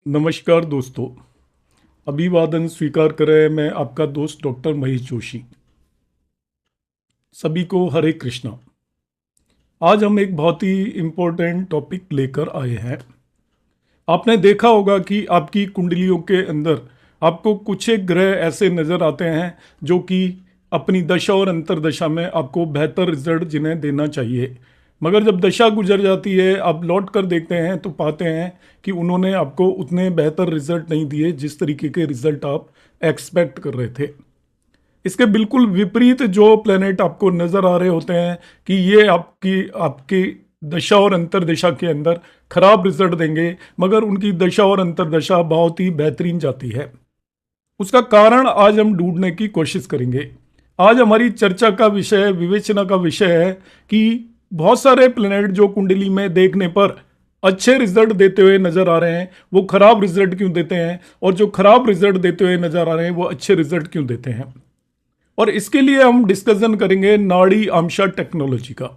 नमस्कार दोस्तों। अभिवादन स्वीकार करें। मैं आपका दोस्त डॉक्टर महेश जोशी। सभी को हरे कृष्णा। आज हम एक बहुत ही इम्पोर्टेंट टॉपिक लेकर आए हैं। आपने देखा होगा कि आपकी कुंडलियों के अंदर आपको कुछ एक ग्रह ऐसे नज़र आते हैं जो कि अपनी दशा और अंतर्दशा में आपको बेहतर रिजल्ट जिन्हें देना चाहिए, मगर जब दशा गुजर जाती है आप लौट कर देखते हैं तो पाते हैं कि उन्होंने आपको उतने बेहतर रिजल्ट नहीं दिए जिस तरीके के रिजल्ट आप एक्सपेक्ट कर रहे थे। इसके बिल्कुल विपरीत जो प्लेनेट आपको नज़र आ रहे होते हैं कि ये आपकी आपकी दशा और अंतर्दशा के अंदर खराब रिजल्ट देंगे, मगर उनकी दशा और अंतर्दशा बहुत ही बेहतरीन जाती है। उसका कारण आज हम ढूंढने की कोशिश करेंगे। आज हमारी चर्चा का विषय, विवेचना का विषय है कि बहुत सारे प्लेनेट जो कुंडली में देखने पर अच्छे रिजल्ट देते हुए नजर आ रहे हैं वो खराब रिजल्ट क्यों देते हैं, और जो खराब रिजल्ट देते हुए नजर आ रहे हैं वो अच्छे रिजल्ट क्यों देते हैं। और इसके लिए हम डिस्कशन करेंगे नाड़ी आमशा टेक्नोलॉजी का।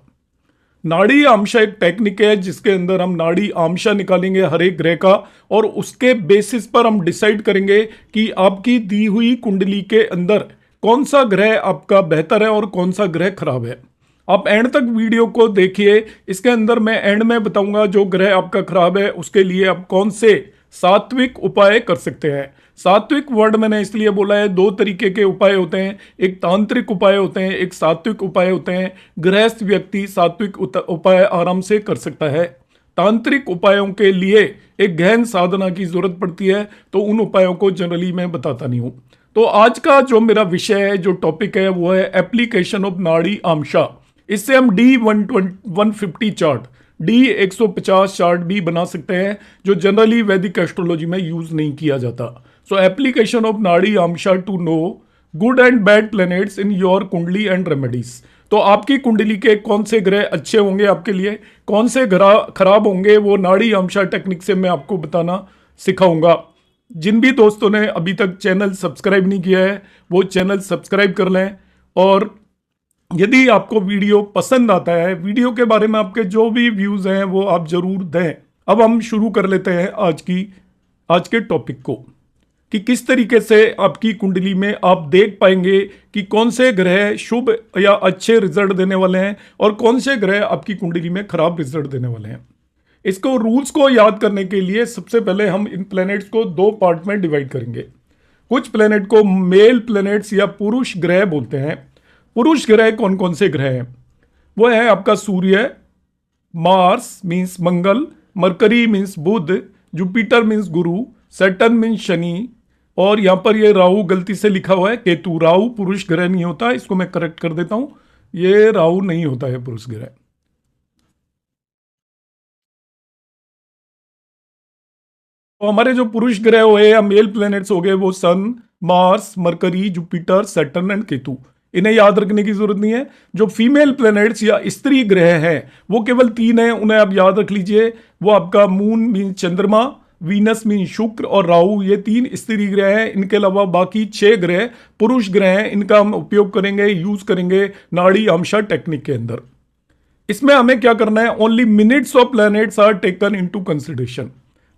नाड़ी आमशा एक टेक्निक है जिसके अंदर हम नाड़ी आमशा निकालेंगे हर एक ग्रह का, और उसके बेसिस पर हम डिसाइड करेंगे कि आपकी दी हुई कुंडली के अंदर कौन सा ग्रह आपका बेहतर है और कौन सा ग्रह खराब है। आप एंड तक वीडियो को देखिए। इसके अंदर मैं एंड में बताऊंगा जो ग्रह आपका खराब है उसके लिए आप कौन से सात्विक उपाय कर सकते हैं। सात्विक वर्ड मैंने इसलिए बोला है, दो तरीके के उपाय होते हैं, एक तांत्रिक उपाय होते हैं, एक सात्विक उपाय होते हैं। गृहस्थ व्यक्ति सात्विक उपाय आराम से कर सकता है। तांत्रिक उपायों के लिए एक गहन साधना की जरूरत पड़ती है, तो उन उपायों को जनरली मैं बताता नहीं हूं। तो आज का जो मेरा विषय है, जो टॉपिक है, वो है एप्लीकेशन ऑफ नाड़ी आमशा। इससे हम D150 चार्ट, D150 चार्ट भी बना सकते हैं जो जनरली वैदिक एस्ट्रोलॉजी में यूज नहीं किया जाता। सो एप्लीकेशन ऑफ नाड़ी आमशा to know good and bad planets in your kundli and remedies. तो आपकी कुंडली के कौन से ग्रह अच्छे होंगे आपके लिए, कौन से ग्रह खराब होंगे, वो नाड़ी आमशा टेक्निक से मैं आपको बताना सिखाऊंगा। जिन भी दोस्तों ने अभी तक चैनल सब्सक्राइब नहीं किया है वो चैनल सब्सक्राइब कर लें, और यदि आपको वीडियो पसंद आता है, वीडियो के बारे में आपके जो भी व्यूज हैं वो आप जरूर दें। अब हम शुरू कर लेते हैं आज के टॉपिक को कि किस तरीके से आपकी कुंडली में आप देख पाएंगे कि कौन से ग्रह शुभ या अच्छे रिजल्ट देने वाले हैं और कौन से ग्रह आपकी कुंडली में खराब रिजल्ट देने वाले हैं। इसको रूल्स को याद करने के लिए सबसे पहले हम इन प्लैनेट्स को दो पार्ट में डिवाइड करेंगे। कुछ प्लैनेट को मेल प्लैनेट्स या पुरुष ग्रह बोलते हैं। पुरुष ग्रह कौन कौन से ग्रह हैं? वो है आपका सूर्य, मार्स मीन्स मंगल, मरकरी मीन्स बुध, जुपिटर मीन्स गुरु, सैटर्न मीन्स शनि, और यहां पर ये राहु गलती से लिखा हुआ है केतु। राहु पुरुष ग्रह नहीं होता, इसको मैं करेक्ट कर देता हूं, ये राहु नहीं होता है पुरुष ग्रह। तो हमारे जो पुरुष ग्रह हुए या मेल प्लैनेट्स हो गए वो Sun, Mars, Mercury, Jupiter, Saturn and Ketu. इन्हें याद रखने की जरूरत नहीं है। जो फीमेल प्लैनेट्स या स्त्री ग्रह हैं वो केवल तीन हैं, उन्हें आप याद रख लीजिए। वो आपका मून मीन चंद्रमा, वीनस मीन शुक्र और राहु, ये तीन स्त्री ग्रह हैं। इनके अलावा बाकी 6 ग्रह पुरुष ग्रह हैं। इनका हम उपयोग करेंगे, यूज करेंगे नाड़ी आमशा टेक्निक के अंदर। इसमें हमें क्या करना है, only minutes of planets are taken into consideration.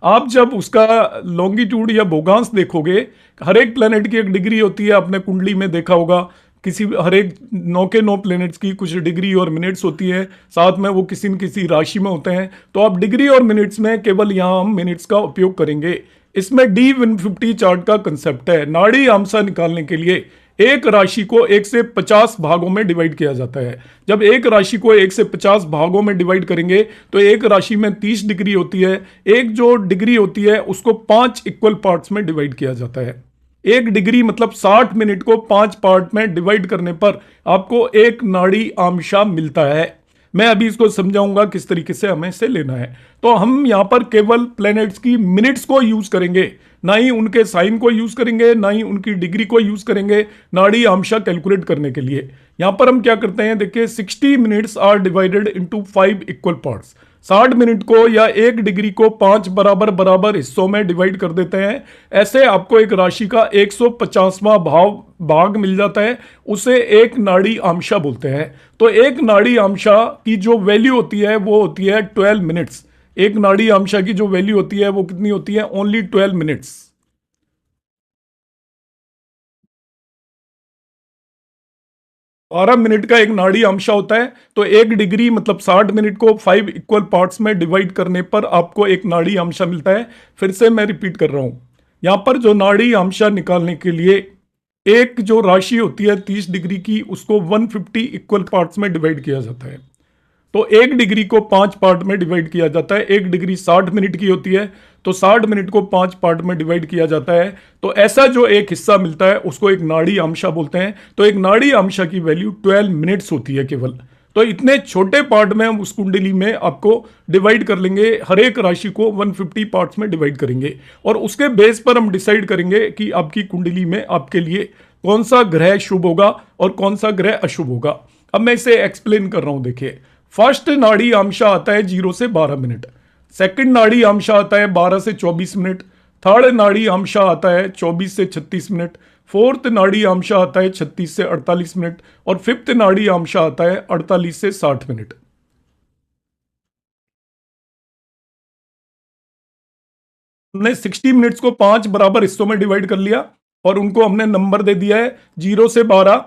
आप जब उसका लॉन्गिट्यूड या भूगांश देखोगे, हर एक प्लैनेट की एक डिग्री होती है, आपने कुंडली में देखा होगा। किसी हर एक 9 के 9 प्लैनेट्स की कुछ डिग्री और मिनट्स होती है, साथ में वो किसी न किसी राशि में होते हैं। तो आप डिग्री और मिनट्स में केवल यहाँ हम मिनट्स का उपयोग करेंगे। इसमें D150 चार्ट का कंसेप्ट है। नाड़ी आमशा निकालने के लिए एक राशि को 1 से 50 भागों में डिवाइड किया जाता है। जब एक राशि को 1 से 50 भागों में डिवाइड करेंगे तो एक राशि में 30 डिग्री होती है। एक जो डिग्री होती है उसको 5 इक्वल पार्ट्स में डिवाइड किया जाता है। एक डिग्री मतलब 60 मिनट को 5 पार्ट में डिवाइड करने पर आपको एक नाड़ी आमशा मिलता है। मैं अभी इसको समझाऊंगा किस तरीके से हमें इसे लेना है। तो हम यहां पर केवल प्लैनेट्स की मिनट्स को यूज करेंगे, ना ही उनके साइन को यूज करेंगे, ना ही उनकी डिग्री को यूज करेंगे नाड़ी आमशा कैलकुलेट करने के लिए। यहां पर हम क्या करते हैं, देखिए 60 minutes are divided into 5 equal parts. 60 minute को या एक डिग्री को 5 बराबर बराबर हिस्सों में डिवाइड कर देते हैं। ऐसे आपको एक राशि का 150वां भाग मिल जाता है, उसे एक नाड़ी आमशा बोलते हैं। तो एक नाड़ी आमशा की जो वैल्यू होती है वो होती है 12 मिनट्स। एक नाड़ी आमशा की जो वैल्यू होती है वो कितनी होती है, ओनली 12 मिनट्स। 12 मिनट का एक नाड़ी आमशा होता है, तो 1 डिग्री मतलब 60 मिनट को 5 इक्वल पार्ट्स में डिवाइड करने पर आपको एक नाड़ी आमशा मिलता है। फिर से मैं रिपीट कर रहा हूं, यहां पर जो नाड़ी आमशा निकालने के लिए एक जो राशि होती है 30 डिग्री की, उसको 150 इक्वल पार्ट्स में डिवाइड किया जाता है। तो 1 डिग्री को 5 पार्ट में डिवाइड किया जाता है। 1 डिग्री 60 मिनट की होती है, तो 60 मिनट को 5 पार्ट में डिवाइड किया जाता है। तो ऐसा जो एक हिस्सा मिलता है उसको एक नाड़ी आमशा बोलते हैं। तो एक नाड़ी आमशा की वैल्यू 12 मिनट्स होती है केवल। तो इतने छोटे पार्ट में हम उस कुंडली में आपको डिवाइड कर लेंगे, हर एक राशि को 150 पार्ट्स में डिवाइड करेंगे, और उसके बेस पर हम डिसाइड करेंगे कि आपकी कुंडली में आपके लिए कौन सा ग्रह शुभ होगा और कौन सा ग्रह अशुभ होगा। अब मैं इसे एक्सप्लेन कर रहा हूं। देखिए, फर्स्ट नाड़ी आमशा आता है 0 से 12 मिनट, सेकंड नाड़ी आमशा आता है 12 से 24 मिनट, थर्ड नाड़ी आमशा आता है 24 से 36 मिनट, फोर्थ नाड़ी आमशा आता है 36 से 48 मिनट, और फिफ्थ नाड़ी आमशा आता है 48 से 60 मिनट। हमने 60 मिनट्स को 5 बराबर हिस्सों में डिवाइड कर लिया और उनको हमने नंबर दे दिया है 0 से 12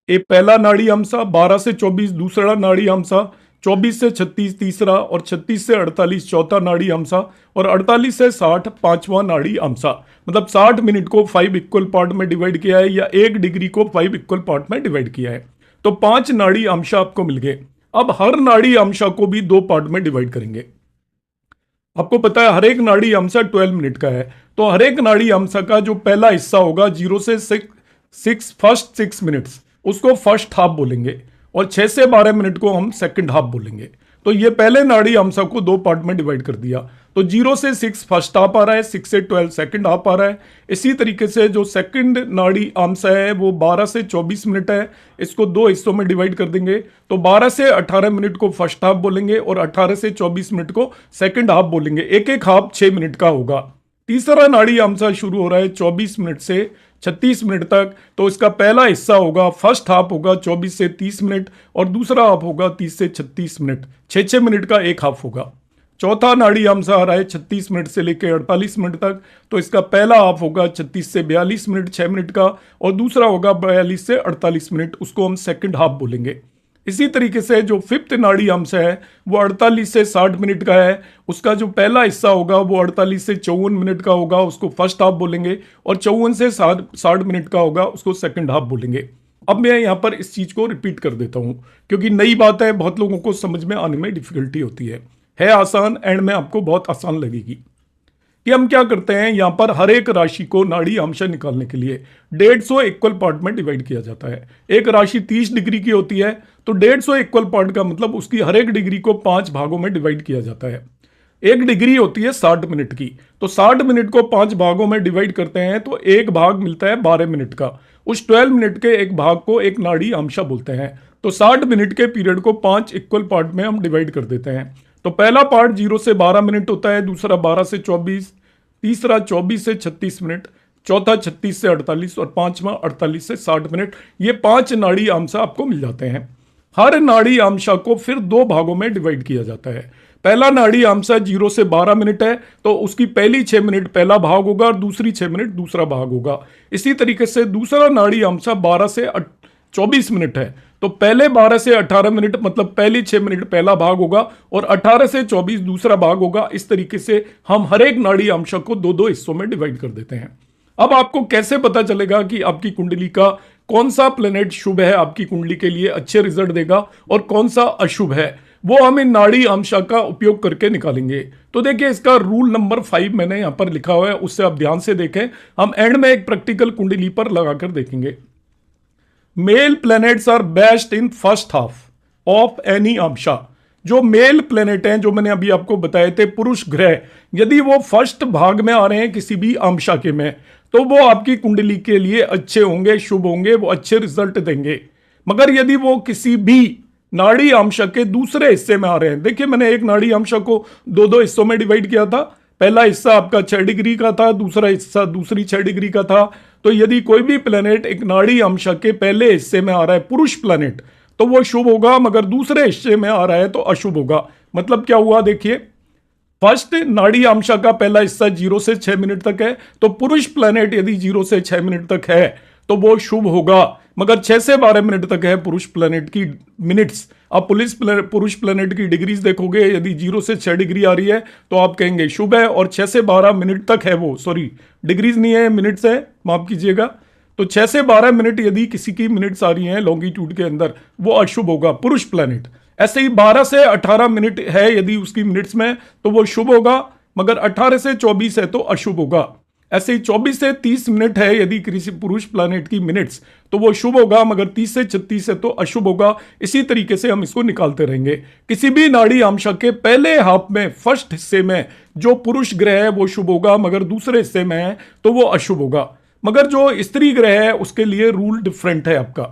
ये पहला नाड़ी आमसा, 12 से 24 दूसरा नाड़ी आमसा, 24 से 36 तीसरा, और 36 से 48 चौथा नाड़ी आमसा, और 48 से 60 पांचवा नाड़ी आमसा। मतलब 60 मिनट को 5 इक्वल पार्ट में डिवाइड किया है, या 1 डिग्री को 5 इक्वल पार्ट में डिवाइड किया है। तो 5 नाड़ी आमशा आपको मिल गए। अब हर नाड़ी आमशा को भी 2 पार्ट में डिवाइड करेंगे। आपको पता है हर एक नाड़ी आमसा 12 मिनट का है, तो हर एक नाड़ी आमसा का जो पहला हिस्सा होगा 0 से 6 फर्स्ट 6 मिनट्स, उसको फर्स्ट हाफ बोलेंगे, और 6 से 12 मिनट को हम सेकंड हाफ बोलेंगे। तो ये पहले नाड़ी आमसा को 2 पार्ट में डिवाइड कर दिया। तो 0 से 6 फर्स्ट हाफ आ रहा है, 6 से 12 सेकंड हाफ आ रहा है। इसी तरीके से जो सेकंड नाड़ी आमसा है वो 12 से 24 मिनट है, इसको 2 हिस्सों में डिवाइड कर देंगे। तो 12 से 18 मिनट को फर्स्ट हाफ बोलेंगे, और 18 से 24 मिनट को सेकंड हाफ बोलेंगे। एक एक हाफ 6 मिनट का होगा। तीसरा नाड़ी आमसा शुरू हो रहा है 24 मिनट से 36 मिनट तक, तो इसका पहला हिस्सा होगा, फर्स्ट हाफ होगा 24 से 30 मिनट, और दूसरा हाफ होगा 30 से 36 मिनट, 6-6 मिनट का एक हाफ होगा। चौथा नाड़ी आमसा आ रहा है 36 मिनट से लेकर 48 मिनट तक, तो इसका पहला हाफ होगा 36 से 42 मिनट 6 मिनट का, और दूसरा होगा 42 से 48 मिनट, उसको हम सेकंड हाफ बोलेंगे। इसी तरीके से जो फिफ्थ नाड़ी आमसा है वो 48 से 60 मिनट का है, उसका जो पहला हिस्सा होगा वो 48 से 54 मिनट का होगा, उसको फर्स्ट हाफ बोलेंगे, और 54 से 60 मिनट का होगा, उसको सेकंड हाफ बोलेंगे। अब मैं यहां पर इस चीज को रिपीट कर देता हूं, क्योंकि नई बात है, बहुत लोगों को समझ में आने में डिफिकल्टी होती है आसान, एंड में आपको बहुत आसान लगेगी। कि हम क्या करते हैं, यहां पर हर एक राशि को नाड़ी आमशा निकालने के लिए 150 इक्वल पार्ट में डिवाइड किया जाता है। एक राशि 30 डिग्री की होती है, तो 150 इक्वल पार्ट का मतलब उसकी हर एक डिग्री को 5 भागों में डिवाइड किया जाता है। 1 डिग्री होती है 60 मिनट की, तो 60 मिनट को 5 भागों में डिवाइड करते हैं, तो एक भाग मिलता है 12 मिनट का। उस 12 मिनट के एक भाग को एक नाड़ी आमशा बोलते हैं। तो 60 मिनट के पीरियड को 5 इक्वल पार्ट में हम डिवाइड कर देते हैं। तो पहला पार्ट 0 से 12 मिनट होता है, दूसरा 12 से 24, तीसरा 24 से 36 मिनट, चौथा 36 से 48, और पांचवा 48 से 60 मिनट। ये 5 नाड़ी आमशा आपको मिल जाते हैं। हर नाड़ी आमशा को फिर 2 भागों में डिवाइड किया जाता है। पहला नाड़ी आमशा 0 से 12 मिनट है, तो उसकी पहली 6 मिनट पहला भाग होगा, और दूसरी 6 मिनट दूसरा भाग होगा। इसी तरीके से दूसरा नाड़ी आमशा 12 से 24 मिनट है, तो पहले 12 से 18 मिनट मतलब पहली 6 मिनट पहला भाग होगा, और 18 से 24 दूसरा भाग होगा। इस तरीके से हम हर एक नाड़ी आमशा को 2-2 हिस्सों में डिवाइड कर देते हैं। अब आपको कैसे पता चलेगा कि आपकी कुंडली का कौन सा प्लेनेट शुभ है, आपकी कुंडली के लिए अच्छे रिजल्ट देगा, और कौन सा अशुभ है, वो हम इन नाड़ी आमशा का उपयोग करके निकालेंगे। तो देखिए, इसका रूल नंबर 5 मैंने यहां पर लिखा हुआ है, उससे आप ध्यान से देखें। हम एंड में एक प्रैक्टिकल कुंडली पर लगाकर देखेंगे। Male planets are best in first half of any आमशा। जो मेल प्लैनेट हैं, जो मैंने अभी आपको बताए थे, पुरुष ग्रह, यदि वो फर्स्ट भाग में आ रहे हैं किसी भी आमशा के में, तो वो आपकी कुंडली के लिए अच्छे होंगे, शुभ होंगे, वो अच्छे रिजल्ट देंगे। मगर यदि वो किसी भी नाड़ी आमशा के दूसरे हिस्से में आ रहे हैं, देखिए मैंने एक नाड़ी आमशा को 2-2 हिस्सों में डिवाइड किया था। पहला हिस्सा आपका 6 डिग्री का था, दूसरा हिस्सा दूसरी 6 डिग्री का था। तो यदि कोई भी प्लेनेट एक नाड़ी आमशा के पहले हिस्से में आ रहा है, पुरुष प्लेनेट, तो वो शुभ होगा, मगर दूसरे हिस्से में आ रहा है तो अशुभ होगा। मतलब क्या हुआ, देखिए फर्स्ट नाड़ी आमशा का पहला हिस्सा 0 से 6 मिनट तक है, तो पुरुष प्लेनेट यदि 0 से 6 मिनट तक है तो वो शुभ होगा। मगर 6 से 12 मिनट तक है पुरुष प्लेनेट की मिनट्स, आप पुरुष प्लेनेट की डिग्रीज देखोगे, यदि 0 से 6 डिग्री आ रही है तो आप कहेंगे शुभ है, और 6 से 12 मिनट तक है वो, सॉरी डिग्रीज नहीं है मिनट्स है, माफ कीजिएगा। तो 6 से 12 मिनट यदि किसी की मिनट्स आ रही हैं लॉन्गिट्यूड के अंदर, वो अशुभ होगा पुरुष प्लेनेट। ऐसे ही 12 से 18 मिनट है यदि उसकी मिनट्स में, तो वो शुभ होगा, मगर 18 से 24 है तो अशुभ होगा। ऐसे ही 24 से 30 मिनट है यदि किसी पुरुष प्लैनेट की मिनट्स, तो वो शुभ होगा, मगर 30 से 36 है तो अशुभ होगा। इसी तरीके से हम इसको निकालते रहेंगे। किसी भी नाड़ी आमशा के पहले हाफ में, फर्स्ट हिस्से में जो पुरुष ग्रह है वो शुभ होगा, मगर दूसरे हिस्से में है तो वो अशुभ होगा। मगर जो स्त्री ग्रह है उसके लिए रूल डिफरेंट है आपका,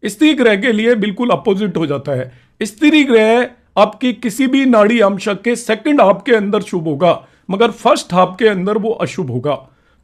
स्त्री ग्रह के लिए बिल्कुल अपोजिट हो जाता है। स्त्री ग्रह आपकी किसी भी नाड़ी आमशा के सेकंड हाफ के अंदर शुभ होगा, मगर फर्स्ट हाफ के अंदर वो अशुभ होगा।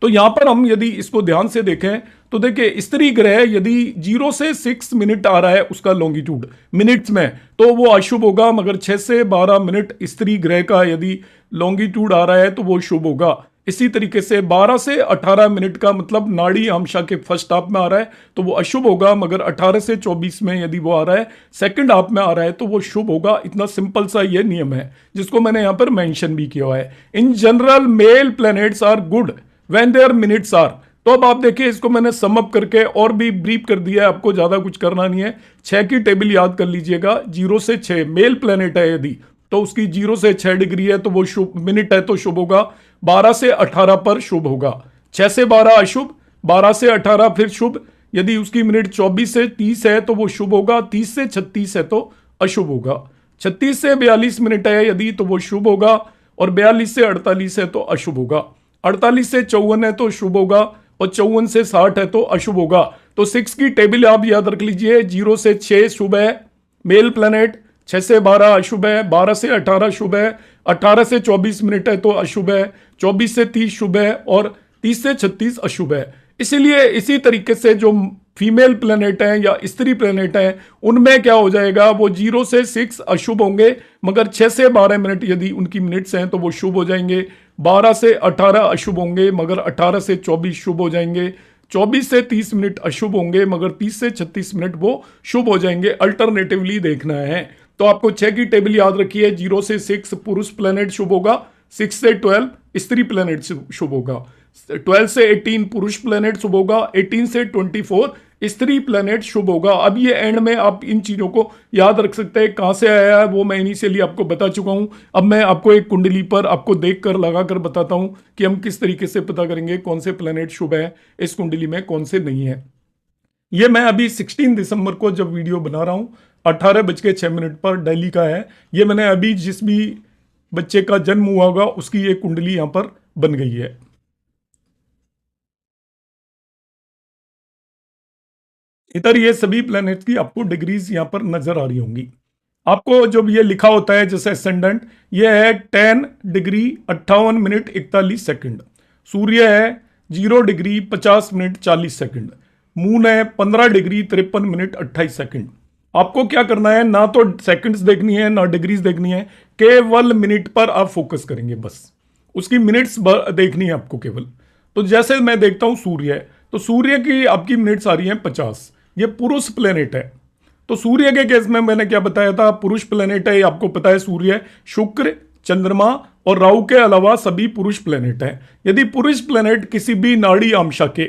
तो यहां पर हम यदि इसको ध्यान से देखें तो देखिए, स्त्री ग्रह यदि 0 से 6 मिनट आ रहा है उसका लॉन्गिट्यूड मिनट्स में, तो वो अशुभ होगा, मगर 6 से 12 मिनट स्त्री ग्रह का यदि लॉन्गिट्यूड आ रहा है तो वो शुभ होगा। इसी तरीके से 12 से 18 मिनट का मतलब नाड़ी आमशा के फर्स्ट हाफ में आ रहा है तो वो अशुभ होगा, मगर 18 से 24 में यदि वो आ रहा है सेकंड हाफ में आ रहा है तो वो शुभ होगा। इतना सिंपल सा ये नियम है जिसको मैंने यहां पर मेंशन भी किया है। In general male planets are good when their minutes are. तो अब आप देखिए, इसको मैंने सम अप करके और भी ब्रीफ कर दिया है, आपको ज्यादा कुछ करना नहीं है। 6 की टेबल याद कर लीजिएगा, 0 से 6 मेल प्लैनेट है यदि, तो उसकी 0 से 6 डिग्री है तो वो शुभ, मिनट है तो शुभ होगा। 12 से 18 पर शुभ होगा, 6 से 12 अशुभ, 12 से 18 फिर शुभ। यदि उसकी मिनट 24 से 30 है तो वो शुभ होगा, 30 से 36 है तो अशुभ होगा। 36 से 42 मिनट है यदि तो वो शुभ होगा, और 42 से 48 है तो अशुभ होगा। 48 से 54 है तो शुभ होगा, और 54 से 60 है तो अशुभ होगा। तो 6 की टेबल आप याद रख लीजिए, 0 से 6 शुभ है मेल प्लैनेट, 6 से 12 अशुभ है, 12 से 18 शुभ है, 18 से 24 मिनट है तो अशुभ है, 24 से 30 शुभ है, और 30 से 36 अशुभ है। इसीलिए इसी तरीके से जो फीमेल प्लैनेट हैं या स्त्री प्लैनेट हैं उनमें क्या हो जाएगा, वो 0 से 6 अशुभ होंगे, मगर 6 से 12 मिनट यदि उनकी मिनट्स हैं तो वो शुभ हो जाएंगे। 12 से 18 अशुभ होंगे, मगर 18 से 24 शुभ हो जाएंगे। 24 से 30 मिनट अशुभ होंगे, मगर 30 से 36 मिनट वो शुभ हो जाएंगे। अल्टरनेटिवली देखना है। तो आपको 6 की टेबल याद रखिए, 0 से 6 पुरुष प्लैनेट शुभ होगा, 6 से 12 स्त्री प्लैनेट शुभ होगा, 12 से 18 पुरुष प्लैनेट शुभ होगा, 18 से 24 स्त्री प्लैनेट शुभ होगा। अब ये एंड में आप इन चीजों को याद रख सकते हैं। कहां से आया है वो मैं इनिशियली आपको बता चुका हूं। अब मैं आपको एक कुंडली पर आपको देखकर लगाकर बताता हूं कि हम किस तरीके से पता करेंगे कौन से प्लैनेट शुभ है इस कुंडली में, कौन से नहीं है। ये मैं अभी 16 दिसंबर को जब वीडियो बना रहा हूं 18:06 पर दिल्ली का है। ये मैंने अभी जिस भी बच्चे का जन्म हुआ होगा उसकी ये कुंडली यहां पर बन गई है। इधर ये सभी प्लैनेट्स की आपको डिग्रीज यहां पर नजर आ रही होंगी। आपको जब ये लिखा होता है जैसे एसेंडेंट, ये है 10 डिग्री 58 मिनट 41 सेकंड। सूर्य है 0 डिग्री 50 मिनट 40 सेकंड। मून है 15 डिग्री 53 मिनट 28 सेकंड। आपको क्या करना है, ना तो सेकंड्स देखनी है ना डिग्रीज देखनी है, केवल मिनट पर आप फोकस करेंगे बस। उसकी मिनट्स देखनी है आपको केवल। तो जैसे मैं देखता हूं सूर्य है, तो सूर्य की आपकी मिनट्स आ रही हैं 50। ये पुरुष प्लेनेट है। तो सूर्य के केस में मैंने क्या बताया था, पुरुष प्लेनेट है, आपको पता है सूर्य, शुक्र, चंद्रमा और राहु के अलावा सभी पुरुष प्लेनेट हैं। यदि पुरुष प्लेनेट किसी भी नाड़ी आमशा के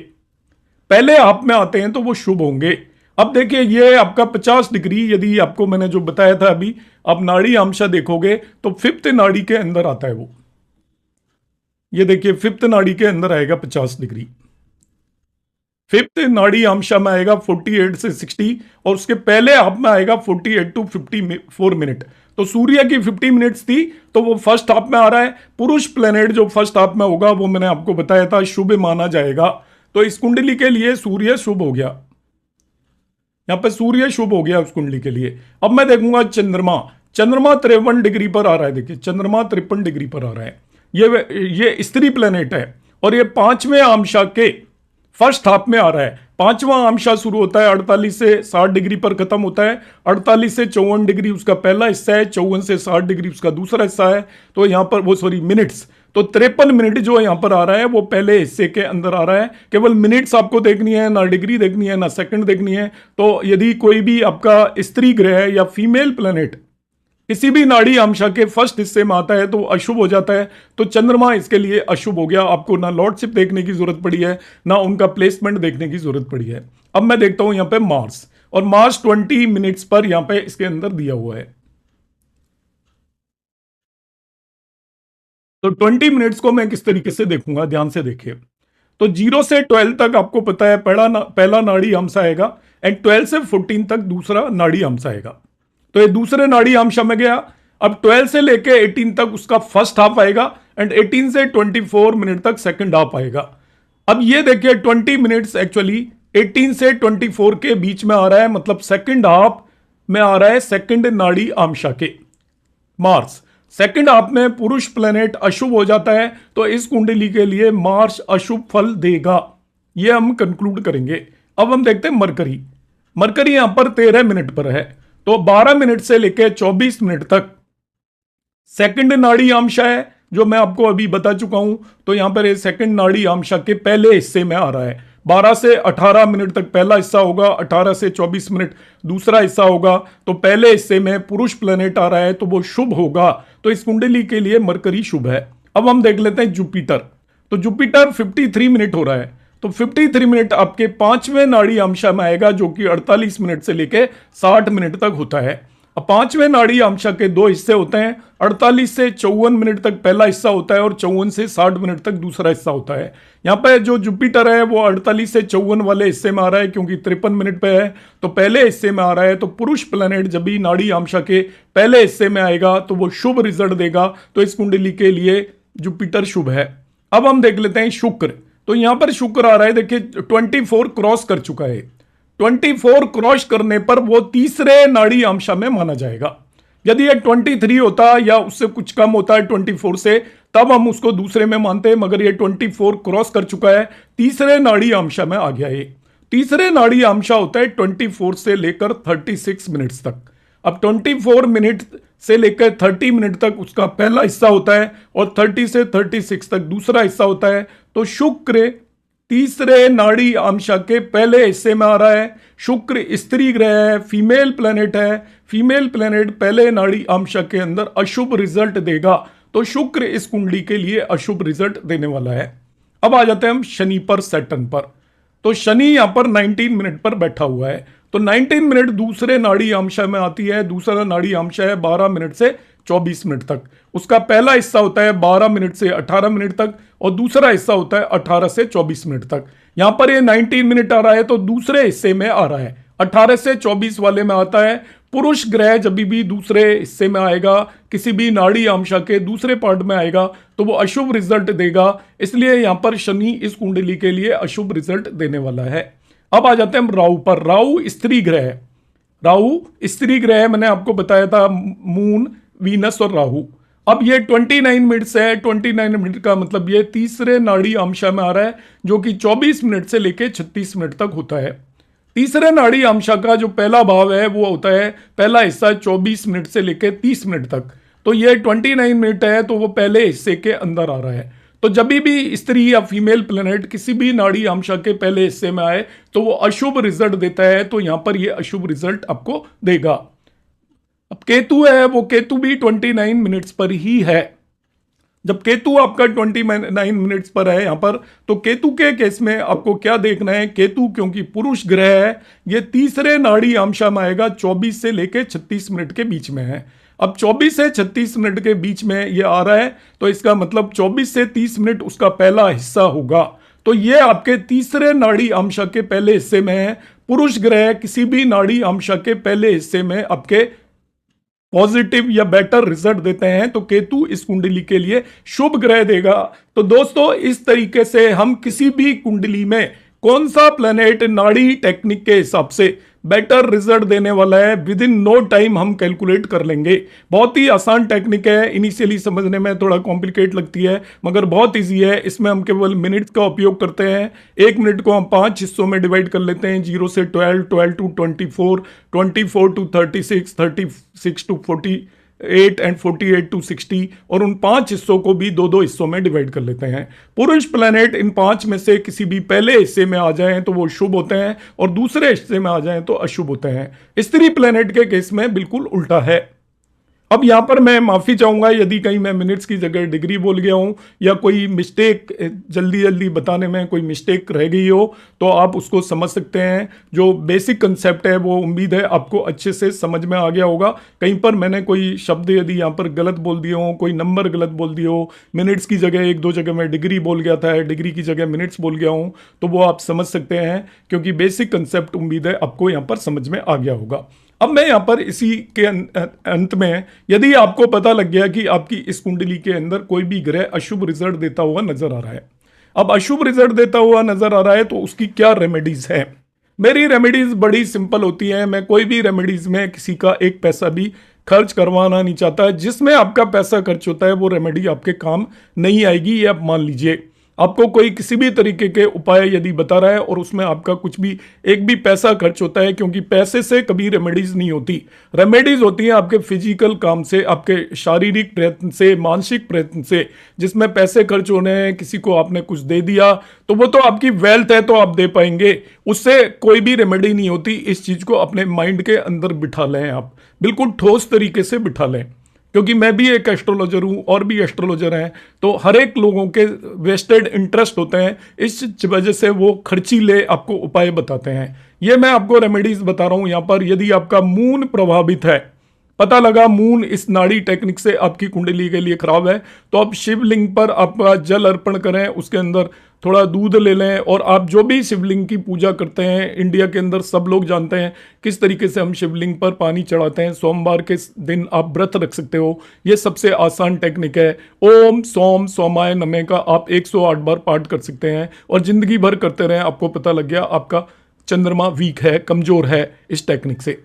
पहले हाफ में आते हैं तो वो शुभ होंगे। अब देखिए, ये आपका 50 डिग्री, यदि आपको मैंने जो बताया था अभी, आप नाड़ी आमशा देखोगे तो 5th नाड़ी के अंदर आता है वो। ये देखिए 5th नाड़ी के अंदर आएगा 50 डिग्री। 5th नाड़ी आमशा में आएगा 48 से 60, और उसके पहले हाफ में आएगा 48 टू 54 मिनट। तो सूर्य की 50 मिनट्स थी तो वो फर्स्ट हाफ में आ रहा है। पुरुष प्लेनेट जो फर्स्ट हाफ में होगा वो मैंने आपको बताया था शुभ माना जाएगा। तो इस कुंडली के लिए सूर्य शुभ हो गया, यहां पे सूर्य शुभ हो गया उस कुंडली के लिए। अब मैं देखूंगा चंद्रमा। चंद्रमा 53 डिग्री पर आ रहा है। देखिए चंद्रमा 53 डिग्री पर आ रहा है। ये स्त्री प्लेनेट है, और ये 5वें आमशा के फर्स्ट हाफ में आ रहा है। पांचवा आमशा शुरू होता है 48 से 60 डिग्री पर खत्म होता है। 48 से 54 डिग्री उसका पहला हिस्सा है, 54 से 60 डिग्री उसका दूसरा हिस्सा है। तो यहां पर वो मिनट्स, तो 53 मिनट जो यहां पर आ रहा है वो पहले हिस्से के अंदर आ रहा है। केवल मिनट्स आपको देखनी है, ना डिग्री देखनी है, ना सेकंड देखनी है। तो यदि कोई भी आपका स्त्री ग्रह या फीमेल प्लेनेट किसी भी नाड़ी आमशा के फर्स्ट हिस्से में आता है तो अशुभ हो जाता है। तो चंद्रमा इसके लिए अशुभ हो गया। आपको ना लॉर्डशिप देखने की जरूरत पड़ी है, ना उनका प्लेसमेंट देखने की जरूरत पड़ी है। अब मैं देखता हूं यहां पे मार्स, और मार्स 20 मिनट्स पर यहां पे इसके अंदर दिया हुआ है। तो 20 मिनट्स को मैं किस तरीके से देखूंगा, ध्यान से देखिए। तो 0 से 12 तक आपको पता है पहला नाड़ी अंश आएगा, एंड 12 से 14 तक दूसरा नाड़ी अंश आएगा। तो ये दूसरे नाड़ी अंश में गया। अब 12 से लेके 18 तक उसका फर्स्ट हाफ आएगा, एंड 18 से 24 मिनट तक सेकंड हाफ आएगा। अब ये देखिए 20 मिनट्स एक्चुअली 18 से 24 के बीच में आ रहा है, मतलब सेकंड हाफ में आ रहा है सेकंड नाड़ी आमशा के मार्स। सेकंड हाफ में पुरुष प्लेनेट अशुभ हो जाता है, तो इस कुंडली के लिए मार्स अशुभ फल देगा, ये हम कंक्लूड करेंगे। अब हम देखते हैं मरकरी। मरकरी यहां पर 13 मिनट पर है, तो 12 मिनट से लेकर 24 मिनट तक सेकंड नाड़ी आमशा है, जो मैं आपको अभी बता चुका हूं। तो यहां पर सेकंड नाड़ी आमशा के पहले हिस्से में आ रहा है। 12 से 18 मिनट तक पहला हिस्सा होगा, 18 से 24 मिनट दूसरा हिस्सा होगा। तो पहले हिस्से में पुरुष प्लेनेट आ रहा है तो वो शुभ होगा। तो इस कुंडली के लिए मरकरी शुभ है। अब हम देख लेते हैं जुपिटर। तो जुपिटर 53 मिनट हो रहा है, तो 53 मिनट आपके पांचवें नाड़ी आमशा में आएगा, जो कि 48 मिनट से लेके 60 मिनट तक होता है। अब पांचवें नाड़ी आमशा के दो हिस्से होते हैं। 48 से 54 मिनट तक पहला हिस्सा होता है, और 54 से 60 मिनट तक दूसरा हिस्सा होता है। यहाँ पे जो जुपिटर है वो 48 से 54 वाले हिस्से में आ रहा है, क्योंकि 53 मिनट पे है, तो पहले हिस्से में आ रहा है। तो पुरुष प्लेनेट जब भी नाड़ी आमशा के पहले हिस्से में आएगा तो वो शुभ रिजल्ट देगा। तो इस कुंडली के लिए जुपिटर शुभ है। अब हम देख लेते हैं शुक्र। तो यहां पर शुक्र आ रहा है, देखिए 24 क्रॉस कर चुका है। 24 क्रॉस करने पर वो तीसरे नाड़ी आमशा में माना जाएगा। यदि ये 23 होता या उससे कुछ कम होता है 24 से, तब हम उसको दूसरे में मानते हैं, मगर ये 24 क्रॉस कर चुका है, तीसरे नाड़ी आमशा में आ गया है। तीसरे नाड़ी आमशा होता है 24 से लेकर 36 मिनट्स तक। अब 24 मिनट से लेकर 30 मिनट तक उसका पहला हिस्सा होता है, और 30 से 36 तक दूसरा हिस्सा होता है। तो शुक्र तीसरे नाड़ी आमशा के पहले हिस्से में आ रहा है। शुक्र स्त्री ग्रह है, फीमेल प्लेनेट है। फीमेल प्लेनेट पहले नाड़ी आमशा के अंदर अशुभ रिजल्ट देगा। तो शुक्र इस कुंडली के लिए अशुभ रिजल्ट देने वाला है। अब आ जाते हैं हम शनि पर, सैटर्न पर। तो शनि यहां पर 19 मिनट पर बैठा हुआ है। तो 19 मिनट दूसरे नाड़ी आमशा में आती है। दूसरा नाड़ी आमशा है 12 मिनट से 24 मिनट तक। उसका पहला हिस्सा होता है 12 मिनट से 18 मिनट तक, और दूसरा हिस्सा होता है 18 से 24 मिनट तक। यहां पर ये 19 मिनट आ रहा है, तो दूसरे हिस्से में आ रहा है, 18 से 24 वाले में आता है। पुरुष ग्रह जब भी दूसरे हिस्से में आएगा, किसी भी नाड़ी आमशा के दूसरे पार्ट में आएगा, तो वो अशुभ रिजल्ट देगा। इसलिए यहां पर शनि इस कुंडली के लिए अशुभ रिजल्ट देने वाला है। अब आ जाते हैं हम राहु पर। राहु स्त्री ग्रह है। राहु स्त्री ग्रह मैंने आपको बताया था, मून, वीनस और राहु। अब ये 29 मिनट से है। 29 मिनट का मतलब ये तीसरे नाड़ी आमशा में आ रहा है, जो कि 24 मिनट से लेके 36 मिनट तक होता है। तीसरे नाड़ी आमशा का जो पहला भाव है वो होता है, पहला हिस्सा 24 मिनट से लेके 30 मिनट तक। तो ये 29 मिनट है, तो वो पहले हिस्से के अंदर आ रहा है। तो जब भी स्त्री या फीमेल प्लेनेट किसी भी नाड़ी आमशा के पहले हिस्से में आए तो वो अशुभ रिजल्ट देता है। तो यहां पर ये अशुभ रिजल्ट आपको देगा। अब केतु है, वो केतु भी 29 मिनट्स पर ही है। जब केतु आपका 29 मिनट्स पर है यहां पर, तो केतु के केस में आपको क्या देखना है, केतु क्योंकि पुरुष ग्रह है, ये तीसरे नाड़ी आमशा में आएगा, 24 से लेके 36 मिनट के बीच में है। अब 24 से 36 मिनट के बीच में ये आ रहा है, तो इसका मतलब 24 से 30 मिनट उसका पहला हिस्सा होगा। तो ये आपके तीसरे नाड़ी आमशा के पहले हिस्से में है। पुरुष ग्रह किसी भी नाड़ी आमशा के पहले हिस्से में आपके पॉजिटिव या बेटर रिजल्ट देते हैं, तो केतु इस कुंडली के लिए शुभ ग्रह देगा। तो दोस्तों, इस तरीके से हम किसी भी कुंडली में कौन सा प्लेनेट नाड़ी टेक्निक के हिसाब से बेटर रिजल्ट देने वाला है। विद इन नो टाइम हम कैलकुलेट कर लेंगे। बहुत ही आसान टेक्निक है, इनिशियली समझने में थोड़ा कॉम्प्लिकेट लगती है मगर बहुत ईजी है। इसमें हम केवल मिनट्स का उपयोग करते हैं। 1 मिनट को हम 5 हिस्सों में डिवाइड कर लेते हैं, 0 से 12, 12 to 24, 24 to 36, 36 to 48 and 48 to 60, और उन 5 हिस्सों को भी 2-2 हिस्सों में डिवाइड कर लेते हैं। पुरुष प्लैनेट इन 5 में से किसी भी पहले हिस्से में आ जाएं तो वो शुभ होते हैं और दूसरे हिस्से में आ जाएं तो अशुभ होते हैं। स्त्री प्लैनेट के केस में बिल्कुल उल्टा है। अब यहां पर मैं माफी चाहूंगा यदि कहीं मैं मिनट्स की जगह डिग्री बोल गया हूं या कोई मिस्टेक जल्दी जल्दी बताने में कोई मिस्टेक रह गई हो तो आप उसको समझ सकते हैं। जो बेसिक कंसेप्ट है वो उम्मीद है आपको अच्छे से समझ में आ गया होगा। कहीं पर मैंने कोई शब्द यदि यहां पर गलत बोल दिए हो, कोई नंबर गलत बोल दिए हो, मिनट्स की जगह 1-2 जगह मैं डिग्री बोल गया था, डिग्री की जगह मिनट्स बोल गया हूं, तो वो आप समझ सकते हैं क्योंकि बेसिक कंसेप्ट उम्मीद है आपको यहां पर समझ में आ गया होगा। अब मैं यहां पर इसी के अंत में, यदि आपको पता लग गया कि आपकी इस कुंडली के अंदर कोई भी ग्रह अशुभ रिजल्ट देता हुआ नजर आ रहा है, अब अशुभ रिजल्ट देता हुआ नजर आ रहा है तो उसकी क्या रेमेडीज है। मेरी रेमेडीज बड़ी सिंपल होती है। मैं कोई भी रेमेडीज में किसी का एक पैसा भी खर्च करवाना नहीं चाहता। जिसमें आपका पैसा खर्च होता है वो रेमेडी आपके काम नहीं आएगी, ये आप मान लीजिए। आपको कोई किसी भी तरीके के उपाय यदि बता रहा है और उसमें आपका कुछ भी एक भी पैसा खर्च होता है, क्योंकि पैसे से कभी रेमेडीज नहीं होती। रेमेडीज होती हैं आपके फिजिकल काम से, आपके शारीरिक प्रयत्न से, मानसिक प्रयत्न से। जिसमें पैसे खर्च होने हैं, किसी को आपने कुछ दे दिया तो वो तो आपकी वेल्थ है तो आप दे पाएंगे, उससे कोई भी रेमेडी नहीं होती। इस चीज को अपने माइंड के अंदर बिठा लें, आप बिल्कुल ठोस तरीके से बिठा लें। क्योंकि मैं भी एक एस्ट्रोलॉजर हूं और भी एस्ट्रोलॉजर हैं, तो हर एक लोगों के वेस्टेड इंटरेस्ट होते हैं, इस वजह से वो खर्चीले आपको उपाय बताते हैं। ये मैं आपको रेमेडीज बता रहा हूं यहां पर। यदि आपका मून प्रभावित है, पता लगा मून इस नाड़ी टेक्निक से आपकी कुंडली के लिए खराब है, तो आप शिवलिंग पर आपका जल अर्पण करें, उसके अंदर थोड़ा दूध ले लें और आप जो भी शिवलिंग की पूजा करते हैं, इंडिया के अंदर सब लोग जानते हैं किस तरीके से हम शिवलिंग पर पानी चढ़ाते हैं। सोमवार के दिन आप व्रत रख सकते हो, ये सबसे आसान टेक्निक है। ओम सोम सोमाय नमः का आप 108 बार पाठ कर सकते हैं और जिंदगी भर करते रहें। आपको पता लग गया आपका चंद्रमा वीक है, कमजोर है इस टेक्निक से।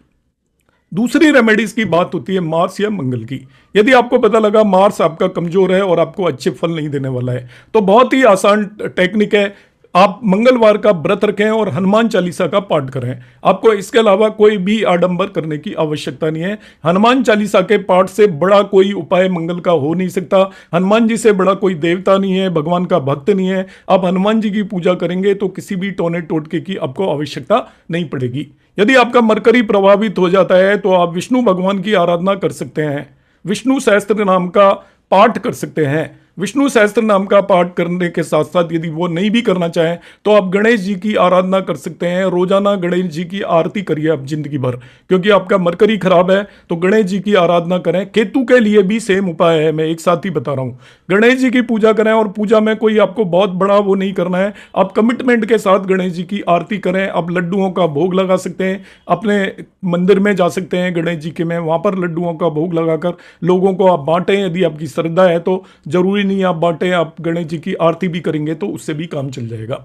दूसरी रेमेडीज की बात होती है मार्स या मंगल की। यदि आपको पता लगा मार्स आपका कमजोर है और आपको अच्छे फल नहीं देने वाला है, तो बहुत ही आसान टेक्निक है। आप मंगलवार का व्रत रखें और हनुमान चालीसा का पाठ करें। आपको इसके अलावा कोई भी आडंबर करने की आवश्यकता नहीं है। हनुमान चालीसा के पाठ से बड़ा कोई उपाय मंगल का हो नहीं सकता। हनुमान जी से बड़ा कोई देवता नहीं है, भगवान का भक्त नहीं है। आप हनुमान जी की पूजा करेंगे तो किसी भी टोने टोटके की आपको आवश्यकता नहीं पड़ेगी। यदि आपका मरकरी प्रभावित हो जाता है तो आप विष्णु भगवान की आराधना कर सकते हैं, विष्णु सहस्त्र नाम का पाठ कर सकते हैं। विष्णु सहस्त्र नाम का पाठ करने के साथ साथ यदि वो नहीं भी करना चाहें तो आप गणेश जी की आराधना कर सकते हैं। रोजाना गणेश जी की आरती करिए आप जिंदगी भर, क्योंकि आपका मरकरी खराब है तो गणेश जी की आराधना करें। केतु के लिए भी सेम उपाय है, मैं एक साथ ही बता रहा हूं। गणेश जी की पूजा करें और पूजा में कोई आपको बहुत बड़ा वो नहीं करना है, आप कमिटमेंट के साथ गणेश जी की आरती करें। आप लड्डुओं का भोग लगा सकते हैं, अपने मंदिर में जा सकते हैं गणेश जी के में, वहां पर लड्डुओं का भोग लगाकर लोगों को आप बांटें। यदि आपकी श्रद्धा है तो जरूरी नहीं आप बांटे, आप गणेश जी की आरती भी करेंगे तो उससे भी काम चल जाएगा।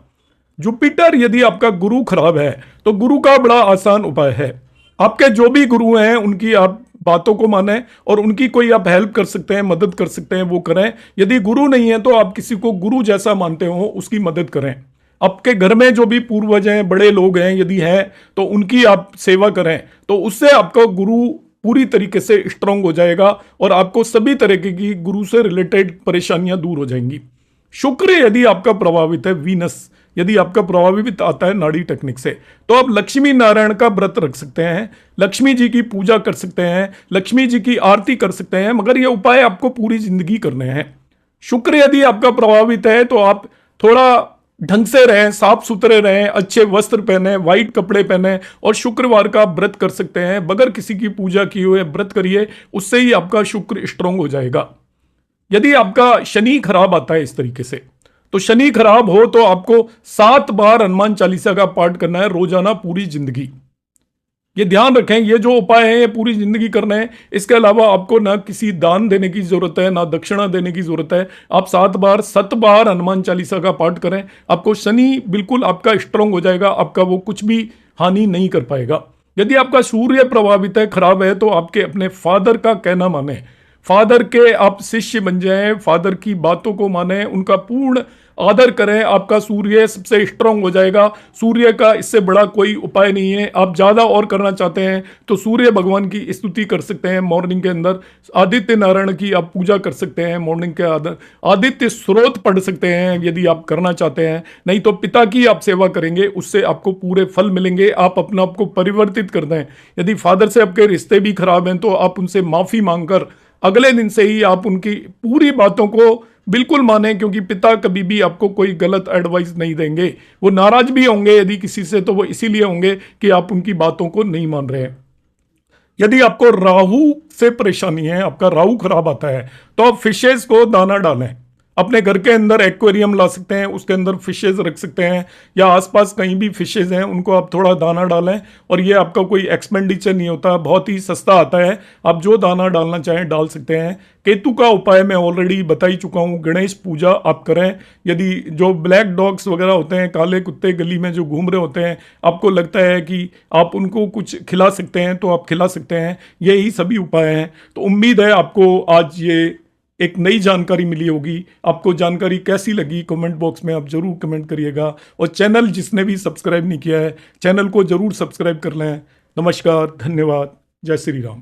जुपिटर यदि आपका गुरु खराब है तो गुरु का बड़ा आसान उपाय है। आपके जो भी गुरु हैं उनकी आप बातों को माने और उनकी कोई आप हेल्प कर सकते हैं, मदद कर सकते हैं, वो करें। यदि गुरु नहीं है तो आप किसी को गुरु जैसा मानते हो उसकी मदद करें। आपके घर में जो भी पूर्वज हैं, बड़े लोग हैं यदि हैं तो उनकी आप सेवा करें, तो उससे आपका गुरु पूरी तरीके से स्ट्रांग हो जाएगा और आपको सभी तरीके की गुरु से रिलेटेड परेशानियां दूर हो जाएंगी। शुक्र यदि आपका प्रभावित है, वीनस यदि आपका प्रभावित आता है नाड़ी टेक्निक से, तो आप लक्ष्मी नारायण का व्रत रख सकते हैं, लक्ष्मी जी की पूजा कर सकते हैं, लक्ष्मी जी की आरती कर सकते हैं, मगर ये उपाय आपको पूरी जिंदगी करने हैं। शुक्र यदि आपका प्रभावित है तो आप थोड़ा ढंग से रहें, साफ सुथरे रहें, अच्छे वस्त्र पहने, व्हाइट कपड़े पहने और शुक्रवार का व्रत कर सकते हैं। बगैर किसी की पूजा किए हुए व्रत करिए, उससे ही आपका शुक्र स्ट्रांग हो जाएगा। यदि आपका शनि खराब आता है इस तरीके से, तो शनि खराब हो तो आपको 7 बार हनुमान चालीसा का पाठ करना है रोजाना पूरी जिंदगी। ये ध्यान रखें, ये जो उपाय है ये पूरी जिंदगी करना है। इसके अलावा आपको ना किसी दान देने की जरूरत है, ना दक्षिणा देने की जरूरत है। आप 7 बार हनुमान चालीसा का पाठ करें, आपको शनि बिल्कुल आपका स्ट्रांग हो जाएगा, आपका वो कुछ भी हानि नहीं कर पाएगा। यदि आपका सूर्य प्रभावित है, खराब है, तो आपके अपने फादर का कहना माने, फादर के आप शिष्य बन जाएं, फादर की बातों को माने, उनका पूर्ण आदर करें, आपका सूर्य सबसे स्ट्रांग हो जाएगा। सूर्य का इससे बड़ा कोई उपाय नहीं है। आप ज़्यादा और करना चाहते हैं तो सूर्य भगवान की स्तुति कर सकते हैं मॉर्निंग के अंदर, आदित्य नारायण की आप पूजा कर सकते हैं मॉर्निंग के अंदर, आदित्य स्रोत पढ़ सकते हैं यदि आप करना चाहते हैं। नहीं तो पिता की आप सेवा करेंगे, उससे आपको पूरे फल मिलेंगे। आप अपने आप को परिवर्तित कर दें। यदि फादर से आपके रिश्ते भी खराब हैं तो आप उनसे माफ़ी मांगकर अगले दिन से ही आप उनकी पूरी बातों को बिल्कुल माने, क्योंकि पिता कभी भी आपको कोई गलत एडवाइस नहीं देंगे। वो नाराज भी होंगे यदि किसी से, तो वो इसीलिए होंगे कि आप उनकी बातों को नहीं मान रहे हैं। यदि आपको राहु से परेशानी है, आपका राहु खराब आता है, तो आप फिशेज को दाना डालें। अपने घर के अंदर एक्वेरियम ला सकते हैं, उसके अंदर फिशेज रख सकते हैं, या आसपास कहीं भी फिशेज हैं उनको आप थोड़ा दाना डालें। और ये आपका कोई एक्सपेंडिचर नहीं होता, बहुत ही सस्ता आता है। आप जो दाना डालना चाहें डाल सकते हैं। केतु का उपाय मैं ऑलरेडी बता ही चुका हूँ, गणेश पूजा आप करें। यदि जो ब्लैक डॉग्स वगैरह होते हैं, काले कुत्ते गली में जो घूम रहे होते हैं, आपको लगता है कि आप उनको कुछ खिला सकते हैं तो आप खिला सकते हैं। यही सभी उपाय हैं। तो उम्मीद है आपको आज ये एक नई जानकारी मिली होगी। आपको जानकारी कैसी लगी कमेंट बॉक्स में आप जरूर कमेंट करिएगा। और चैनल जिसने भी सब्सक्राइब नहीं किया है, चैनल को जरूर सब्सक्राइब कर लें। नमस्कार, धन्यवाद, जय श्री राम।